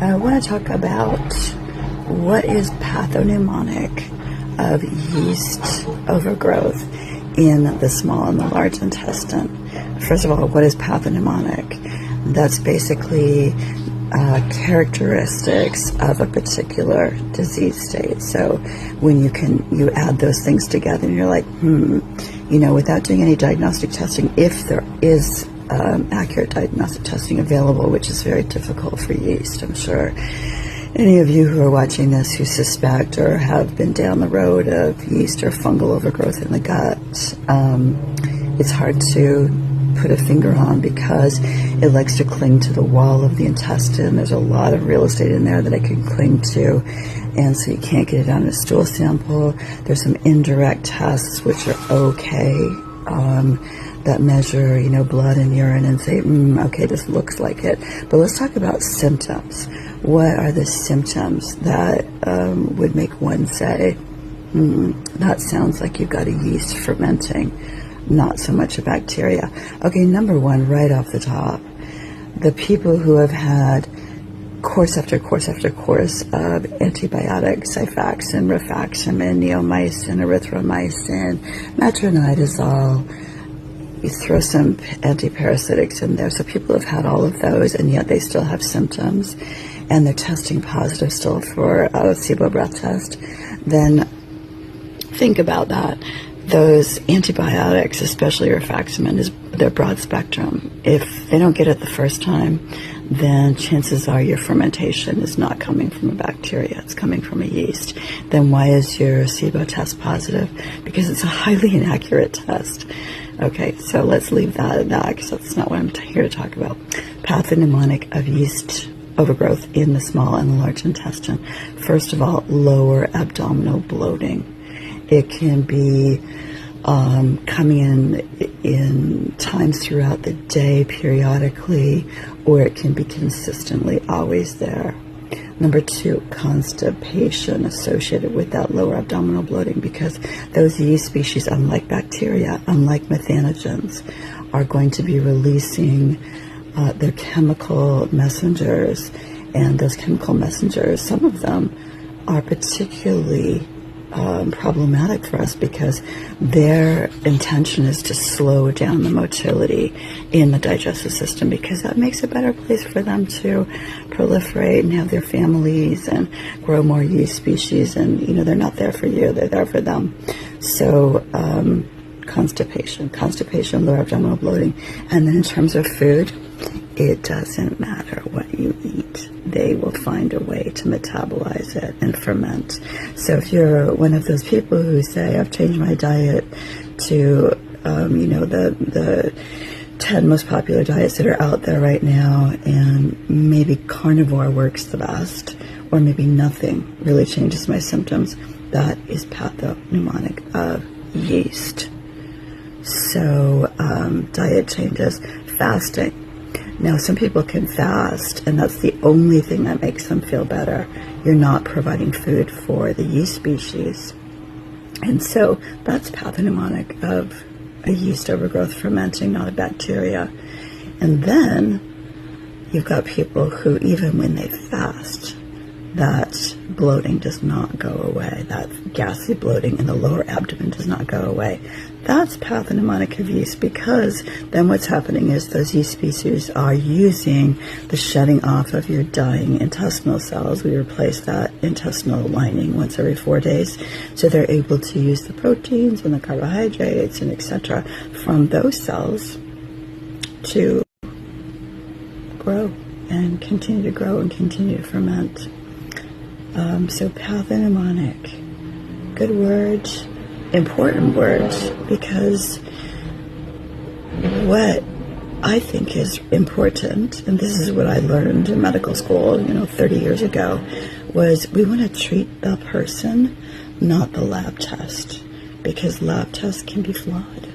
I want to talk about what is pathognomonic of yeast overgrowth in the small and the large intestine. First of all, what is pathognomonic? That's basically characteristics of a particular disease state. So when you add those things together and you're like, without doing any diagnostic testing, if there is accurate diagnostic testing available, which is very difficult for yeast, I'm sure any of you who are watching this who suspect or have been down the road of yeast or fungal overgrowth in the gut, it's hard to put a finger on because it likes to cling to the wall of the intestine. There's a lot of real estate in there that it can cling to, and so you can't get it on a stool sample. There's some indirect tests which are okay, that measure, blood and urine and say, okay, this looks like it. But let's talk about symptoms. What are the symptoms that would make one say, that sounds like you've got a yeast fermenting, not so much a bacteria? Okay, number one, right off the top, the people who have had course after course after course of antibiotics, Xifaxan, rifaximin, neomycin, erythromycin, metronidazole, you throw some antiparasitics in there. So people have had all of those, and yet they still have symptoms, and they're testing positive still for a SIFO breath test. Then think about that. Those antibiotics, especially rifaximin, they're broad spectrum. If they don't get it the first time, then chances are your fermentation is not coming from a bacteria, it's coming from a yeast. Then why is your SIFO test positive? Because it's a highly inaccurate test. Okay, so let's leave that at that, because that's not what I'm here to talk about. Pathognomonic of yeast overgrowth in the small and the large intestine. First of all, lower abdominal bloating. It can be coming in times throughout the day periodically, or it can be consistently always there. Number two, constipation associated with that lower abdominal bloating, because those yeast species, unlike bacteria, unlike methanogens, are going to be releasing their chemical messengers, and those chemical messengers, some of them are particularly problematic for us because their intention is to slow down the motility in the digestive system, because that makes a better place for them to proliferate and have their families and grow more yeast species. And they're not there for you, they're there for them. So constipation, lower abdominal bloating. And then in terms of food, it doesn't matter what you eat. They will find a way to metabolize it and ferment. So if you're one of those people who say, I've changed my diet to, the 10 most popular diets that are out there right now, and maybe carnivore works the best, or maybe nothing really changes my symptoms, that is pathognomonic of yeast. So diet changes, fasting. Now, some people can fast, and that's the only thing that makes them feel better. You're not providing food for the yeast species. And so that's pathognomonic of a yeast overgrowth fermenting, not a bacteria. And then you've got people who, even when they fast, that bloating does not go away. That gassy bloating in the lower abdomen does not go away. That's pathognomonic of yeast, because then what's happening is those yeast species are using the shutting off of your dying intestinal cells. We replace that intestinal lining once every 4 days. So they're able to use the proteins and the carbohydrates and etc. from those cells to grow and continue to grow and continue to ferment. So pathognomonic, good words, important words, because what I think is important, and this is what I learned in medical school, 30 years ago, was we want to treat the person, not the lab test, because lab tests can be flawed.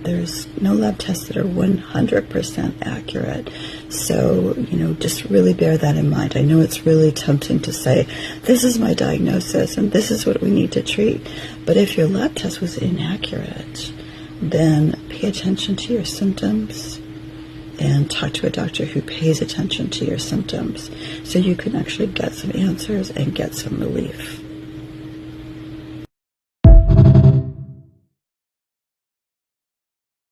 There's no lab tests that are 100% accurate. So, just really bear that in mind. I know it's really tempting to say, this is my diagnosis and this is what we need to treat. But if your lab test was inaccurate, then pay attention to your symptoms and talk to a doctor who pays attention to your symptoms so you can actually get some answers and get some relief.